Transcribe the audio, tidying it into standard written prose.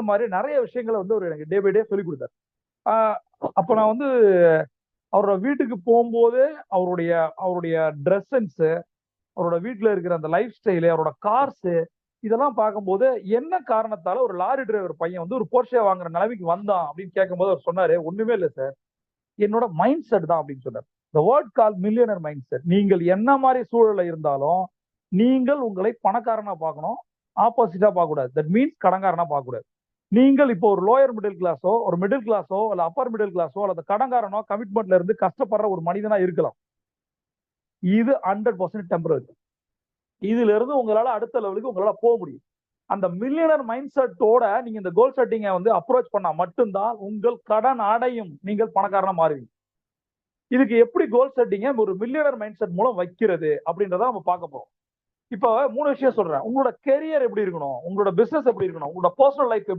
மாதிரி நிறைய விஷயங்களை வந்து அவர் எனக்கு டே பை டே சொல்லிக் கொடுத்தாரு. அப்ப நான் வந்து அவரோட வீட்டுக்கு போகும்போது அவருடைய அவருடைய ட்ரெஸ் சென்ஸ், அவரோட வீட்டுல இருக்கிற அந்த லைஃப் ஸ்டைலு, அவரோட கார்ஸ், இதெல்லாம் பார்க்கும்போது என்ன காரணத்தால ஒரு லாரி டிரைவர் பையன் வந்து ஒரு போர்ஷே வாங்குற நிலைமைக்கு வந்தான் அப்படின்னு கேட்கும்போது அவர் சொன்னாரு, ஒண்ணுமே இல்லை சார், என்னோட மைண்ட் செட் தான் அப்படின்னு சொன்னார். The word called millionaire mindset. நீங்கள் என்ன மாதிரி சூழல்ல இருந்தாலும் நீங்கள் உங்களை பணக்காரனா பார்க்கணும், ஆப்போசிட்டா பார்க்க கூடாது. தட் மீன்ஸ் கடன்காரனா பார்க்க கூடாது. நீங்கள் இப்போ ஒரு லோயர் மிடில் கிளாஸோ, ஒரு மிடில் கிளாஸோ, இல்ல அப்பர் மிடில் கிளாஸோ, அல்லது கடன்காரனோ கமிட்மெண்ட்ல இருந்து கஷ்டப்படுற ஒரு மனிதனா இருக்கலாம். இது 100% டெம்பரரி. இதுல இருந்து உங்களால அடுத்த லெவலுக்கு உங்களால போக முடியும். அந்த மில்லியனர் மைண்ட் செட்டோட நீங்க இந்த கோல் செட்டிங்கை வந்து அப்ரோச் பண்ணா மட்டும்தான் உங்கள் கடன் அடையும், நீங்கள் பணக்காரனா மாறுவீங்க. இதுக்கு எப்படி கோல் செட்டிங்க ஒரு மில்லியனர் மைண்ட் செட் மூலம் வைக்கிறது அப்படின்றத நம்ம பார்க்க போறோம். இப்ப 3 விஷயம் சொல்றேன். உங்களோட கெரியர் எப்படி இருக்கணும், உங்களோட பிசினஸ் எப்படி இருக்கணும், உங்களோட பர்சனல் லைஃப் எப்படி